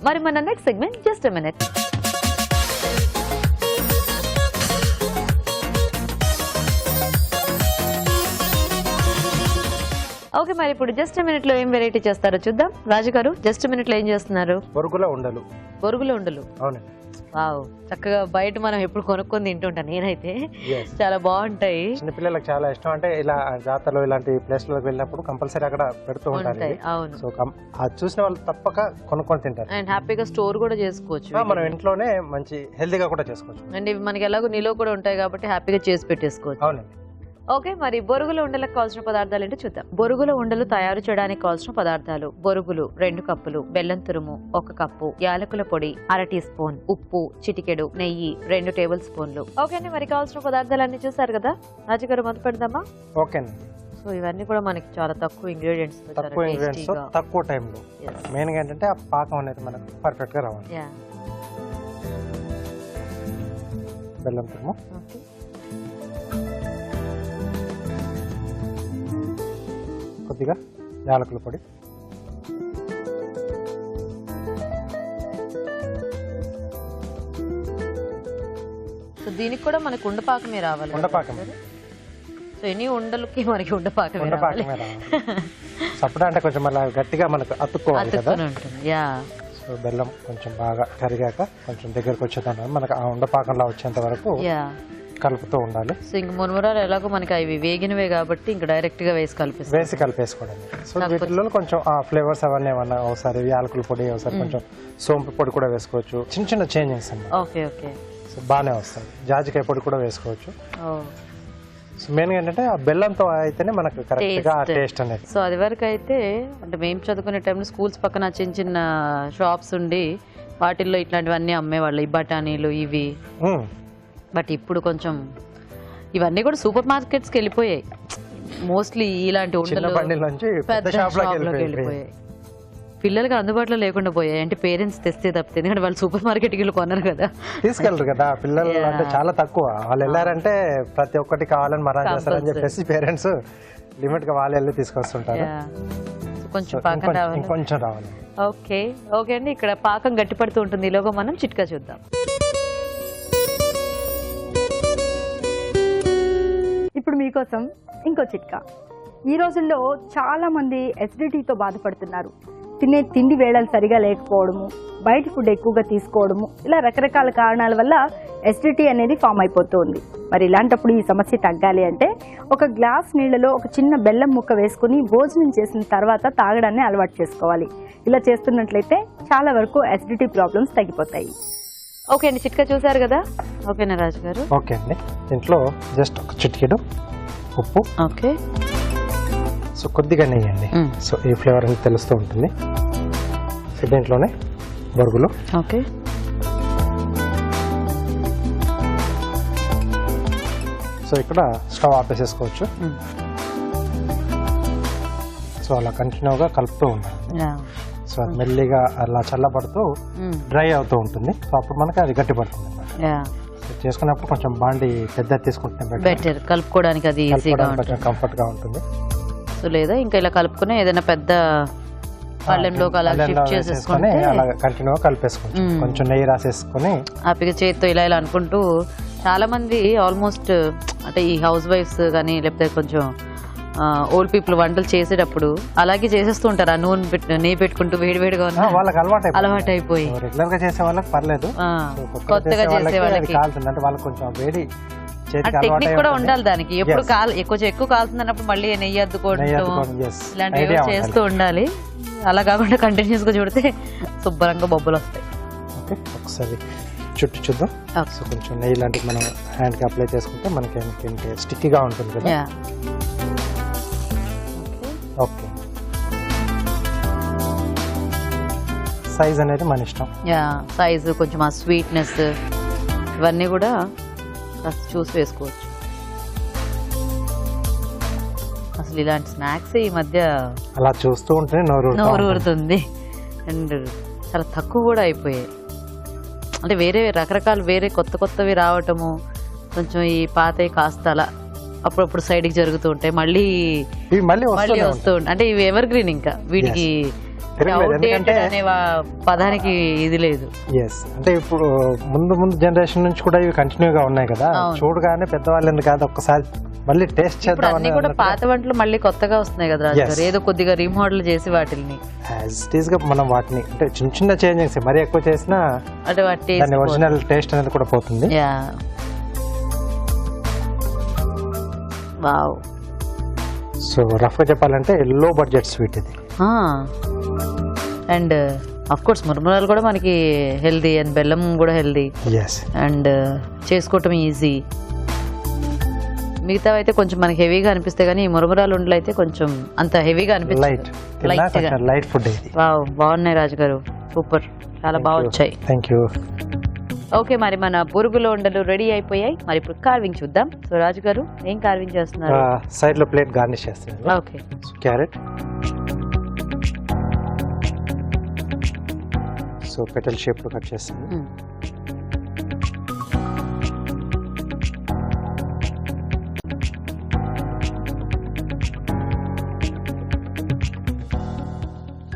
మరి మన next segment just a minute. Okay, మరి ఇప్పుడు జస్ట్ మినిట్ లో ఏం వెరైటీ చేస్తారో చూద్దాం. రాజు గారు, జస్ట్ మినిట్ లో ఏం చేస్తున్నారు? బొరుగుల ఉండలు. బొరుగుల ఉండలు. అవునండి. వావ్, చక్కగా బయట మనం ఎప్పుడు కొనుక్కొని తింటుంటాను నేనైతే. చాలా బాగుంటాయి. చిన్నపిల్లలకు చాలా ఇష్టం. అంటే ఇలా జాతరలో ఇలాంటి ప్లేస్ లోకి వెళ్ళినప్పుడు కంపల్సరీ అక్కడ పెడుతూ ఉంటారు. అవును. సో అది చూసిన వాళ్ళు తప్పక కొనుక్కొని తింటారు. అండ్ హ్యాపీగా స్టోర్ కూడా చేసుకోవచ్చు. మనం ఇంట్లోనే మంచి హెల్దీగా కూడా చేసుకోవచ్చు. అండ్ ఇవి మనకి ఎలాగో నిలువ కూడా ఉంటాయి కాబట్టి హ్యాపీగా చేసి పెట్టేసుకోవచ్చు. అవునండి. ఓకే, మరి బొరుగుల ఉండలకు కావాల్సిన పదార్థాలు ఏంటో చూద్దాం. బొరుగుల ఉండలు తయారు చేయడానికి కావాల్సిన పదార్థాలు: బొరుగులు 2 కప్పులు, బెల్లం తురుము 1 కప్పు, యాలకుల పొడి 1/2 టీ స్పూన్, ఉప్పు చిటికెడు, నెయ్యి 2 టేబుల్ స్పూన్లు. ఓకే అండి, మరి కావాల్సిన పదార్థాలు అన్ని చూసారు కదా. రాజుగారు మొదలు పెడదామా? ఓకేనండి. సో ఇవన్నీ కూడా మనకి చాలా తక్కువ ఇంగ్రీడియంట్స్, తక్కువ టైంలో. మెయిన్ గా ఏంటంటే ఆ పాకం అనేది మనకు పర్ఫెక్ట్ గా రావాలి. బెల్లం తురుము, కొద్దిగా యాలకుల పొడి, సో దీనికి కూడా మనకు ఉండపాకమే రావాలి. ఉండపాకమే. సో ఎన్ని ఉండలకి మనకి ఉండపాకమే రావాలి. సపోర్ట్ అంటే కొంచెం మళ్ళీ గట్టిగా మనకు అతుక్కోవాలి కదా. యా. సో బెల్లం కొంచెం బాగా కరిగాక కొంచెం దగ్గరకు వచ్చేదాన్ని మనకు ఆ ఉండపాకంలో వచ్చేంత వరకు కలుపుతూ ఉండాలి. సో ఇంక మునుమురాలు ఎలాగో మనకి అవి వేగినవే కాబట్టి ఇంక డైరెక్ట్ గా వేసి కలిపేసుకోవడం. సో వీటిలో కొంచెం ఆ ఫ్లేవర్స్ అవన్నీ ఏమన్నా ఒకసారి యాలకుల పొడి, ఒకసారి కొంచెం సోంపు పొడి కూడా వేసుకోవచ్చు. చిన్న చిన్న చేంజెస్ అన్నమాట. Okay okay. సో బాగానే వస్తుంది. జాజికాయ పొడి కూడా వేసుకోవచ్చు. సో మెయిన్ ఏంటంటే ఆ బెల్లంతో అయితేనే మనకు కరెక్ట్ గా టేస్ట్ అనేది. సో అది వరకు అయితే అంటే మేము చదువుకునే టైంలో స్కూల్స్ పక్కన చిన్న చిన్న షాప్స్ ఉండి వాటిల్లో ఇట్లాంటివన్నీ అమ్మేవాళ్ళు, ఈ బఠానీలు ఇవి. బట్ ఇప్పుడు కొంచెం ఇవన్నీ కూడా సూపర్ మార్కెట్స్కి వెళ్ళిపోయాయి. మోస్ట్లీ ఇలాంటి ఉండలు పెద్ద షాప్లోకి వెళ్ళిపోయాయి. పిల్లలకి అందుబాటులో లేకుండా పోయాయి. అంటే పేరెంట్స్ తెస్తే తప్పితే, ఎందుకంటే వాళ్ళు సూపర్ మార్కెట్కి వెళ్ళి కొన్నారు కదా, తీసుకెళ్ళరు కదా. పిల్లలు అంటే చాలా తక్కువ. వాళ్ళు వెళ్ళారంటే ప్రతి ఒక్కటి కావాలని మరా చేస్తారని చెప్పేసి పేరెంట్స్ లిమిట్ గా వాళ్ళు వెళ్ళి తీసుకొస్తుంటారు. కొంచెం పాకం రావాలి, కొంచెం రావాలి. ఓకే ఓకే అండి. ఇక్కడ పాకం గట్టిపడుతూ ఉంటుంది. ఈలోగా మనం చిట్కా చూద్దాం. ఇప్పుడు మీకోసం ఇంకో చిట్కా. ఈ రోజుల్లో చాలా మంది ఎసిడిటీతో బాధపడుతున్నారు. తినే తిండి వేళలు సరిగా లేకపోవడము, బయట ఫుడ్ ఎక్కువగా తీసుకోవడము, ఇలా రకరకాల కారణాల వల్ల ఎసిడిటీ అనేది ఫామ్ అయిపోతూ ఉంది. మరి ఇలాంటప్పుడు ఈ సమస్య తగ్గాలి అంటే ఒక గ్లాస్ నీళ్లలో ఒక చిన్న బెల్లం ముక్క వేసుకుని భోజనం చేసిన తర్వాత తాగడాన్ని అలవాటు చేసుకోవాలి. ఇలా చేస్తున్నట్లయితే చాలా వరకు ఎసిడిటీ ప్రాబ్లమ్స్ తగ్గిపోతాయి. ఓకే అండి, చిట్కా చూసారు కదా. ఓకేనా రాజు గారు? ఓకే అండి. దీంట్లో జస్ట్ ఒక చిటికెడు ఉప్పు, ఓకే, సో కొద్దిగా నెయ్యి అండి. సో ఈ ఫ్లేవర్ అనేది తెలుస్తూ ఉంటుంది. సో దీంట్లోనే బొరుగులు, ఓకే, సో ఇక్కడ స్టవ్ ఆపేసేసుకోవచ్చు. సో అలా కంటిన్యూగా కలుపుతూ ఉండాలి. సో అది మెల్లిగా అలా చల్లబడుతూ డ్రై అవుతూ ఉంటుంది. సో అప్పుడు మనకి అది గట్టి పడుతుంది అన్నమాట. చేసుకున్నప్పుడు కొంచెం బాండి పెద్ద తీసుకుంటే బెటర్, కలుపుకోవడానికి అది ఈజీగా కొంచెం కంఫర్ట్ గా ఉంటుంది. సో లేదా ఇంకా ఇలా కలుపుకుని ఏదైనా పెద్ద పళ్ళెంలోకి అలా షిఫ్ట్ చేసేసుకొని అలా కంటిన్యూగా కలిపేసుకోవచ్చు. కొంచెం నెయ్యి రాసేసుకొని హ్యాపీగా చేతితో ఇలా ఇలా అనుకుంటూ. చాలా మంది ఆల్మోస్ట్ అంటే ఈ హౌస్ వైఫ్స్ కానీ లేకపోతే కొంచెం ఓల్డ్ పీపుల్ వంటలు చేసేటప్పుడు అలాగే చేసేస్తూ ఉంటారు. ఆ నూనె నెయ్యి పెట్టుకుంటూ వేడివేడిగా వాళ్ళకి అలవాటు అయిపోయి. రెగ్యులర్ గా చేసే వాళ్ళకి పర్లేదు, కొత్తగా చేసే వాళ్ళకి కాలుతుంది. అంటే వాళ్ళకి కొంచెం వేడి టెక్నిక్ కూడా ఉండాలి దానికి. ఎప్పుడు ఎక్కువ కాలుతుంది అన్నప్పుడు మళ్ళీ నెయ్యి అద్దుకోవడం ఇలాంటివి చేస్తూ ఉండాలి. అలా కాకుండా కంటిన్యూస్ గా చూడితే శుభ్రంగా బొబ్బలు వస్తాయి. ఒకసారి చుట్టూ చూద్దాం. సో కొంచెం నెయ్యి లాంటివి మనం హ్యాండ్ కి అప్లై చేసుకుంటే మనకి స్టిక్కీగా ఉంటుంది కదా. ఓకే, సైజ్ అనేది మన ఇష్టం. సైజు కొంచెం ఆ స్వీట్నెస్ ఇవన్నీ కూడా చూసి వేసుకోవచ్చు. అసలు ఇలాంటి స్నాక్స్ ఈ మధ్య అలా చూస్తూ ఉంటే నోరు ఊరుతుంది. అండ్ చాలా తక్కువ కూడా అయిపోయాయి. అంటే వేరే రకరకాలు వేరే కొత్తవి రావటము, కొంచెం ఈ పాతవి కాస్త అలా అప్పుడప్పుడు సైడ్కి జరుగుతూ ఉంటాయి. మళ్ళీ వస్తూ ఉంటాయి. అంటే ఇవి ఎవర్ గ్రీన్, ఇంకా వీటికి తిరగలేదు. ఎందుకంటే అనే పదానికి ఇది లేదు. ఎస్, అంటే ఇప్పుడు ముందు జనరేషన్ నుంచి కూడా ఇవి కంటిన్యూగా ఉన్నాయి కదా, చూడగానే పెద్దవాళ్ళు కాదు ఒక్కసారి మళ్ళీ టేస్ట్ చేద్దాం. అన్ని కూడా పాత వంటలు మళ్ళీ కొత్తగా వస్తున్నాయి కదా రాజు గారు, ఏదో కొద్దిగా రీమోడల్ చేసి వాటిని యాజ్ ఇట్ ఈస్ గా మనం వాటిని అంటే చిన్న చేంజెస్ మరీ ఎక్కువ చేసినా అంటే వాటి దాని ఒరిజినల్ టేస్ట్ అనేది కూడా పోతుంది. వావ్. సో రఫ్ గా చెప్పాలంటే లో బడ్జెట్ స్వీట్ ఇది. అండ్ అఫ్ కోర్స్ మురమురాలు కూడా మనకి హెల్దీ, అండ్ బెల్లం కూడా హెల్దీ, అండ్ చేసుకోవటం ఈజీ. మిగతా అయితే కొంచెం మనకి హెవీగా అనిపిస్తే కానీ ఈ మురమురాలు ఉండలు అయితే కొంచెం అంత హెవీగా అనిపిస్తుంది. Light food. వావ్, బాగున్నాయి రాజు గారు, సూపర్, చాలా బాగా వచ్చాయి. Thank you. ఓకే, మరి మన బొరుగుల ఉండలు రెడీ అయిపోయాయి. మరి ఇప్పుడు కార్వింగ్ చూద్దాం. సో రాజు గారు ఏం కార్వింగ్ చేస్తున్నారు? సైడ్ లో ప్లేట్ గార్నిష్ చేస్తున్నాను. Okay. Carrot, so petal shape లో కట్ చేస్తాను.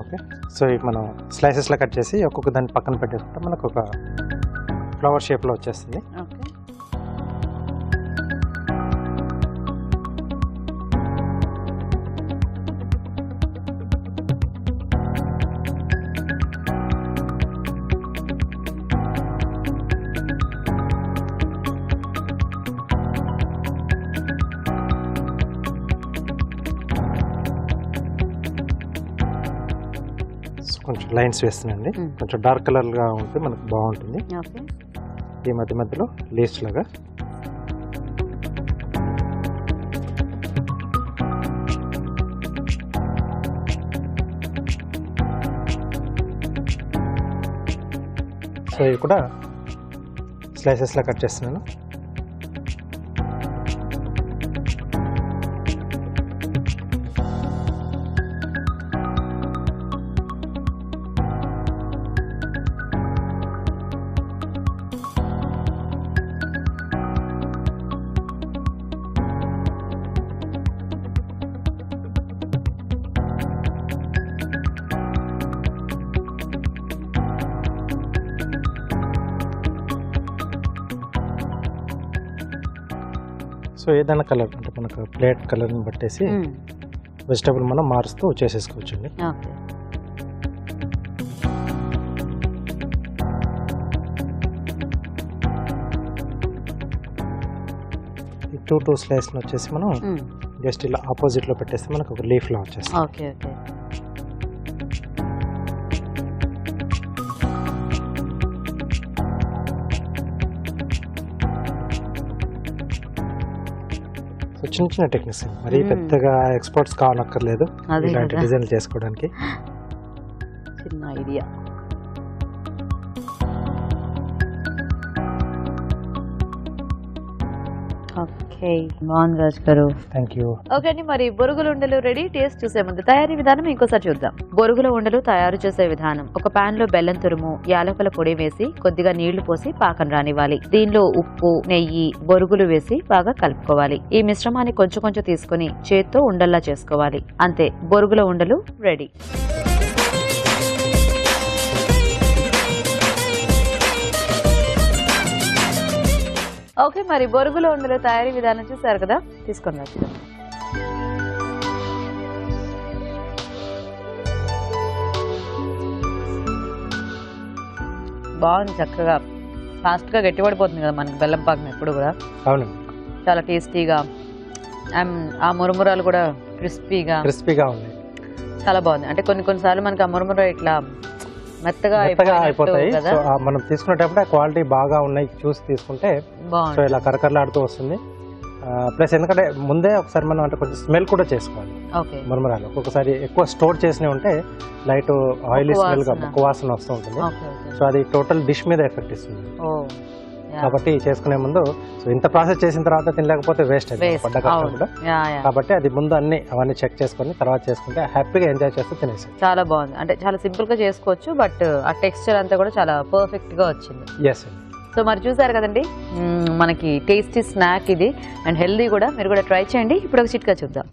ఓకే, సో ఇవి మనం స్లైసెస్ లా కట్ చేసి ఒక్కొక్క దాన్ని పక్కన పెట్టేసుకుంటే మనకు ఒక ఫ్లవర్ షేప్ లో వచ్చేస్తుంది. ఓకే. కొంచెం లైన్స్ వేస్తున్నాండి, కొంచెం డార్క్ కలర్ గా ఉంటే మనకు బాగుంటుంది. ఓకే. ఈ మధ్యలో లీవ్స్ లాగా. సో ఇవి కూడా స్లైసెస్ లా కట్ చేస్తున్నాను. సో ఏదైనా కలర్ అంటే మనకు ప్లేట్ కలర్ని బట్టేసి వెజిటబుల్ మనం మారుస్తూ చేసేసుకోవచ్చండి. ఓకే. ఈ టూ స్లైస్ని వచ్చేసి మనం జస్ట్ ఇలా ఆపోజిట్లో పెట్టేస్తే మనకు ఒక లీఫ్లా వచ్చేస్తుంది. ఓకే. ఓకే. సో చిన్న టెక్నిక్స్, మరీ పెద్దగా ఎక్స్పర్ట్స్ కావనక్కర్లేదు ఇలాంటి డిజైన్లు చేసుకోవడానికి. చిన్న ఐడియా. ఓకే, బాగుంది రాజు గారు. Thank you. ఓకే అండి, మరి బొరుగుల ఉండలు రెడీ. టేస్ట్ చూసే ముందు తయారీ విధానం ఇంకోసారి చూద్దాం. బొరుగుల ఉండలు తయారు చేసే విధానం: ఒక పాన్ లో బెల్లం తురుము, యాలకుల పొడి వేసి కొద్దిగా నీళ్లు పోసి పాకం రానివ్వాలి. దీనిలో ఉప్పు, నెయ్యి, బొరుగులు వేసి బాగా కలుపుకోవాలి. ఈ మిశ్రమాన్ని కొంచెం కొంచెం తీసుకుని చేత్తో ఉండల్లా చేసుకోవాలి. అంతే, బొరుగుల ఉండలు రెడీ. ఓకే, మరి బొరుగుల ఉండలు తయారీ విధానం చూసారు కదా, తీసుకొని వచ్చి బాగుంది, చక్కగా ఫాస్ట్ గా గట్టిపడిపోతుంది కదా మనకి బెల్లం పాకం ఎప్పుడు కూడా. అవును, చాలా టేస్టీగా, ఆ మురమురాలు కూడా క్రిస్పీగా ఉన్నాయి. చాలా బాగుంది. అంటే కొన్నిసార్లు మనకి ఆ మురముర ఇట్లా మెత్తగా అయిపోతాయి. సో మనం తీసుకునేటప్పుడు ఆ క్వాలిటీ బాగా ఉన్నాయి చూసి తీసుకుంటే సో ఇలా కరకరలాడుతూ వస్తుంది. ప్లస్ ఎందుకంటే ముందే ఒకసారి మనం అంటే కొంచెం స్మెల్ కూడా చేసుకోవాలి మురమురాలు. ఒక్కొక్కసారి ఎక్కువ స్టోర్ చేసినవి ఉంటే లైట్ ఆయిలీ స్మెల్ గా ముక్క వాసన వస్తూ ఉంటుంది. సో అది టోటల్ డిష్ మీద ఎఫెక్ట్ ఇస్తుంది. కాబట్టి చేసుకునే ముందు సో ఇంత ప్రాసెస్ చేసిన తర్వాత తినలేకపోతే వేస్ట్ అవుతుంది పడ్డ కష్టం కూడా. కాబట్టి అది ముందు అవన్నీ చెక్ చేసుకుని తర్వాత చేసుకుంటే హ్యాపీగా ఎంజాయ్ చేస్తూ తినేసి. చాలా బాగుంది. అంటే చాలా సింపుల్ గా చేసుకోవచ్చు, బట్ ఆ టెక్స్చర్ అంతా కూడా చాలా పర్ఫెక్ట్ గా వచ్చింది. ఎస్. సో మరి చూసారు కదండి, మనకి టేస్టీ స్నాక్ ఇది, అండ్ హెల్దీ కూడా. మీరు కూడా ట్రై చేయండి. ఇప్పుడు ఒక చిట్కా చూద్దాం.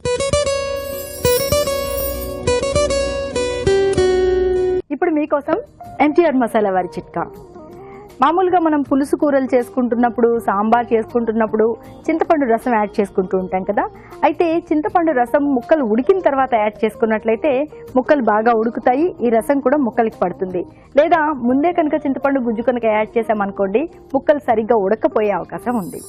ఇప్పుడు మీకోసం ఎన్టీఆర్ మసాలా వారి చిట్కా. మామూలుగా మనం పులుసు కూరలు చేసుకుంటున్నప్పుడు, సాంబార్ చేసుకుంటున్నప్పుడు చింతపండు రసం యాడ్ చేసుకుంటూ ఉంటాం కదా. అయితే చింతపండు రసం ముక్కలు ఉడికిన తర్వాత యాడ్ చేసుకున్నట్లయితే ముక్కలు బాగా ఉడుకుతాయి, ఈ రసం కూడా ముక్కలకి పడుతుంది. లేదా ముందే కనుక చింతపండు గుజ్జు కనుక యాడ్ చేసామనుకోండి, ముక్కలు సరిగ్గా ఉడకపోయే అవకాశం ఉంది.